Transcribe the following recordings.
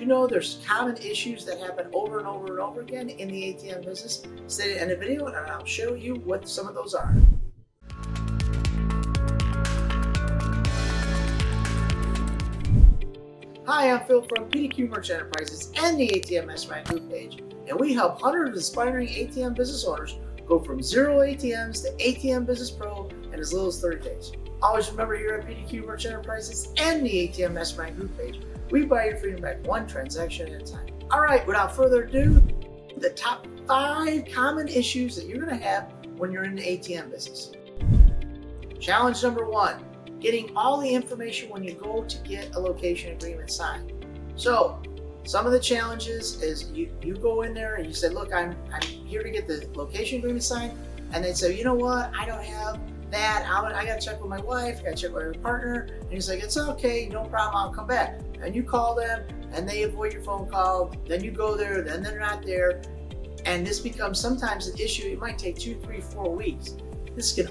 know there's common issues that happen over and over and over again in the ATM business? Stay to the end of the video and I'll show you what some of those are. Hi, I'm Phil from PDQ Merchant Enterprises and the ATM Mastermind Group page, and we help hundreds of aspiring ATM business owners go from 0 ATMs to ATM Business Pro in as little as 30 days. Always remember, here at PDQ Merchant Enterprises and the ATM Mastermind Group page, we buy your freedom back one transaction at a time. All right, without further ado, the top 5 common issues that you're going to have when you're in the ATM business. Challenge number 1. Getting all the information when you go to get a location agreement signed. So some of the challenges is you go in there and you say, look, I'm here to get the location agreement signed, and they say, you know what, I don't have that, I gotta check with my wife, I gotta check with my partner, and he's like, it's okay, no problem, I'll come back. And you call them and they avoid your phone call, then you go there, then they're not there, and this becomes sometimes an issue. It might take 2, 3, 4 weeks. This can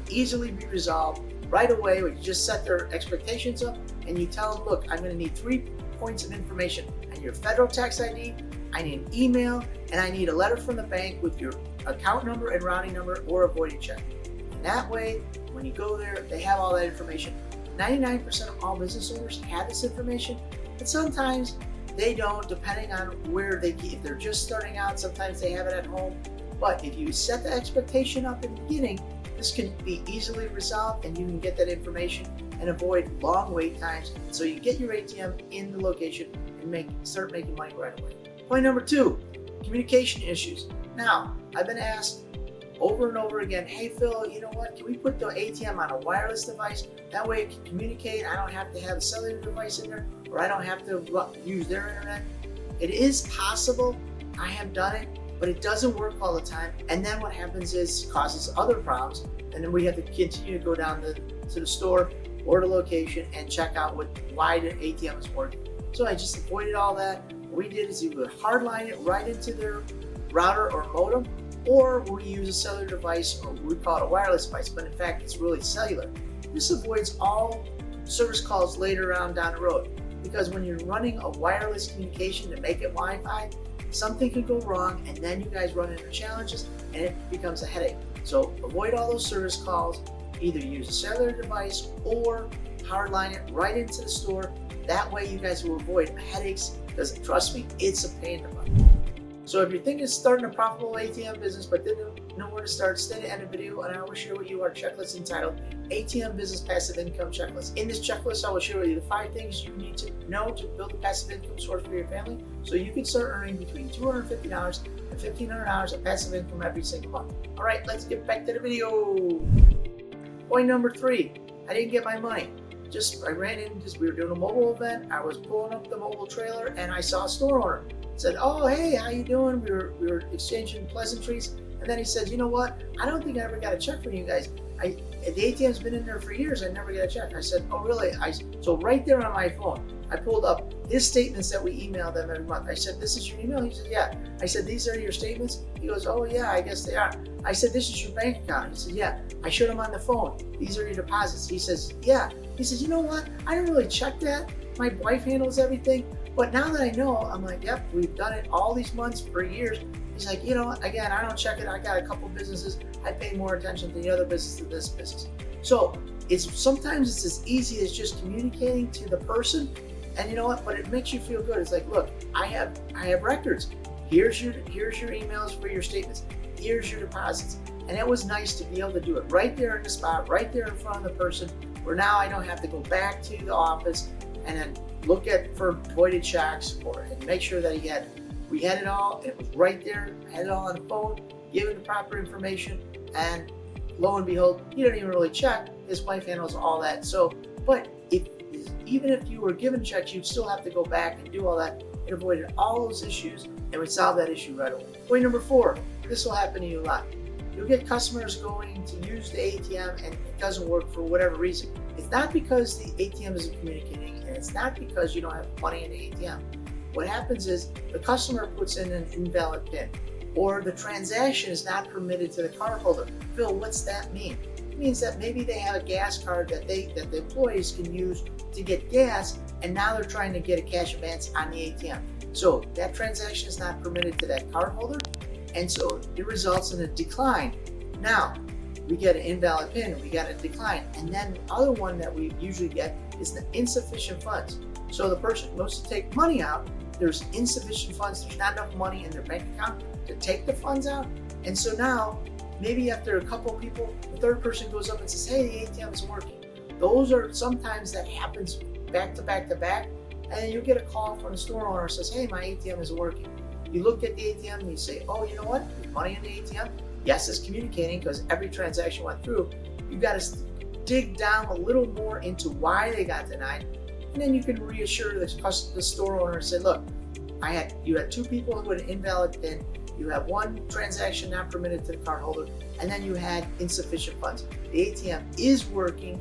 easily be resolved right away when you just set their expectations up and you tell them, look, I'm going to need 3 points of information. I need your federal tax ID, I need an email, and I need a letter from the bank with your account number and routing number or a voided check. And that way, when you go there, they have all that information. 99% of all business owners have this information, but sometimes they don't, depending on where if they're just starting out, sometimes they have it at home. But if you set the expectation up in the beginning, this can be easily resolved and you can get that information and avoid long wait times, so you get your ATM in the location and start making money right away. Point number 2, communication issues. Now, I've been asked over and over again, hey Phil, you know what, can we put the ATM on a wireless device? That way it can communicate, I don't have to have a cellular device in there, or I don't have to use their internet. It is possible, I have done it, but it doesn't work all the time. And then what happens is it causes other problems, and then we have to continue to go down to the store or the location and check out why the ATM is working. So I just avoided all that. What we did is either hardline it right into their router or modem, or we use a cellular device, or we call it a wireless device, but in fact it's really cellular. This avoids all service calls later on down the road, because when you're running a wireless communication to make it Wi-Fi, something could go wrong and then you guys run into challenges and it becomes a headache. So avoid all those service calls, either use a cellular device or hardline it right into the store. That way you guys will avoid headaches, because trust me, it's a pain in the butt. So if you're thinking of starting a profitable ATM business but didn't know where to start, stay to the end of the video and I will share with you our checklist entitled ATM Business Passive Income Checklist. In this checklist, I will share with you the 5 things you need to know to build a passive income source for your family, so you can start earning between $250 and $1,500 of passive income every single month. All right, let's get back to the video. Point number 3, I didn't get my money. I ran in, we were doing a mobile event, I was pulling up the mobile trailer and I saw a store owner. Said, oh, hey, how you doing? We were exchanging pleasantries. And then he said, you know what? I don't think I ever got a check from you guys. The ATM's been in there for years. I never got a check. I said, oh, really? So right there on my phone, I pulled up his statements that we email them every month. I said, this is your email? He said, yeah. I said, these are your statements? He goes, oh, yeah, I guess they are. I said, this is your bank account? He said, yeah. I showed him on the phone. These are your deposits. He says, yeah. He says, you know what? I didn't really check that. My wife handles everything. But now that I know, I'm like, yep, we've done it all these months for years. He's like, you know what, again, I don't check it. I got a couple businesses. I pay more attention to the other business than this business. So sometimes it's as easy as just communicating to the person, and you know what, but it makes you feel good. It's like, look, I have records. Here's your emails for your statements. Here's your deposits. And it was nice to be able to do it right there in the spot, right there in front of the person, where now I don't have to go back to the office and then look for voided checks and make sure that we had it all. It was right there. I had it all on the phone, given the proper information, and lo and behold, he didn't even really check. His wife handles all that. So, but even if you were given checks, you'd still have to go back and do all that. It avoided all those issues and would solve that issue right away. Point number 4, this will happen to you a lot. You'll get customers going to use the ATM and it doesn't work for whatever reason. It's not because the ATM isn't communicating, and it's not because you don't have money in the ATM. What happens is the customer puts in an invalid PIN, or the transaction is not permitted to the cardholder. Phil, what's that mean? It means that maybe they have a gas card that the employees can use to get gas, and now they're trying to get a cash advance on the ATM. So that transaction is not permitted to that cardholder, and so it results in a decline. Now, we get an invalid PIN, we got a decline, and then the other one that we usually get is the insufficient funds. So the person goes to take money out, there's insufficient funds, there's not enough money in their bank account to take the funds out, and so now, maybe after a couple of people, the third person goes up and says, hey, the ATM is working. Those are sometimes that happens back to back to back, and you get a call from the store owner that says, hey, my ATM is working. You look at the ATM and you say, oh, you know what, there's money in the ATM. Yes, it's communicating because every transaction went through. You got to dig down a little more into why they got denied, and then you can reassure the store owner and say, look, you had two people who had an invalid PIN, you have one transaction not permitted to the cardholder, and then you had insufficient funds. The ATM is working,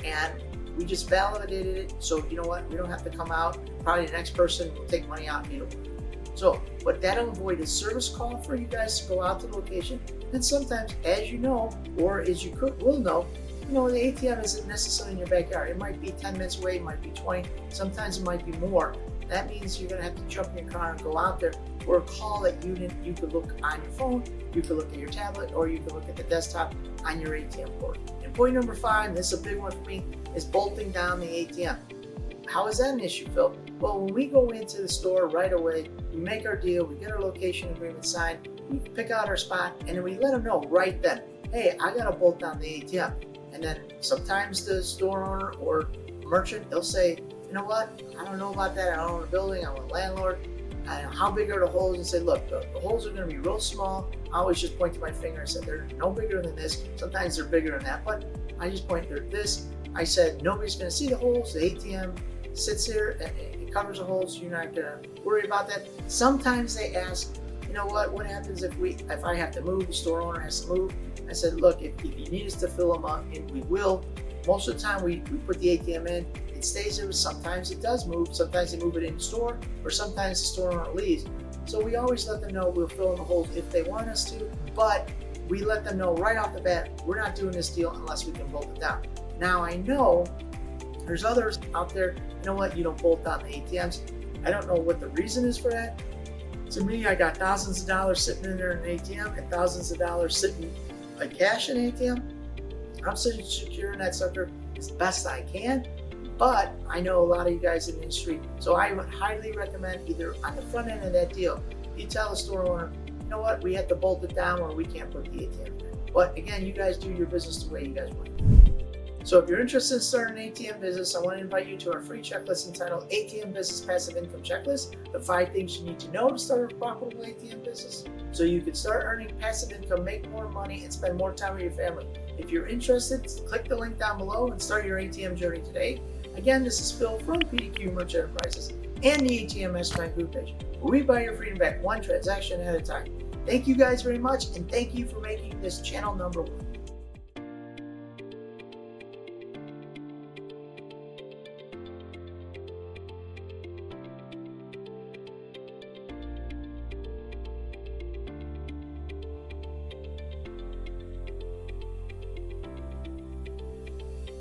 and we just validated it, so you know what, we don't have to come out. Probably the next person will take money out and it'll work. So, but that'll avoid a service call for you guys to go out to the location. And sometimes, as you know, or as you will know, the ATM isn't necessarily in your backyard. It might be 10 minutes away, it might be 20, sometimes it might be more. That means you're gonna have to jump in your car and go out there, or a call that you could look on your phone, you could look at your tablet, or you could look at the desktop on your ATM port. And point number 5, this is a big one for me, is bolting down the ATM. How is that an issue, Phil? Well, when we go into the store right away, we make our deal, we get our location agreement signed, we pick out our spot, and then we let them know right then, hey, I gotta bolt down the ATM. And then sometimes the store owner or merchant, they'll say, you know what, I don't know about that, I don't own a building, I'm a landlord. How big are the holes? And say, look, the holes are gonna be real small. I always just point to my finger and say, they're no bigger than this. Sometimes they're bigger than that, but I just point to this. I said, nobody's gonna see the holes. The ATM sits there and it covers the holes, so you're not gonna worry about that. Sometimes they ask, you know what happens if I have to move, the store owner has to move? I said, look, if you need us to fill them up, and we will. Most of the time we put the ATM in, it stays there. Sometimes it does move, sometimes they move it in the store, or sometimes the store owner leaves. So we always let them know we'll fill in the holes if they want us to, but we let them know right off the bat, we're not doing this deal unless we can bolt it down. Now I know there's others out there, you know what, you don't bolt down the ATMs. I don't know what the reason is for that. To me, I got thousands of dollars sitting in there in an ATM and thousands of dollars sitting like cash in an ATM. I'm securing that sucker as best I can, but I know a lot of you guys in the industry, so I would highly recommend either on the front end of that deal, you tell the store owner, you know what, we have to bolt it down or we can't put the ATM in. But again, you guys do your business the way you guys want. So if you're interested in starting an ATM business, I want to invite you to our free checklist entitled ATM Business Passive Income Checklist, the 5 things you need to know to start a profitable ATM business so you can start earning passive income, make more money, and spend more time with your family. If you're interested, click the link down below and start your ATM journey today. Again, this is Phil from PDQ Merchant Enterprises and the ATM Mastermind Group page, where we buy your freedom back one transaction at a time. Thank you guys very much, and thank you for making this channel #1.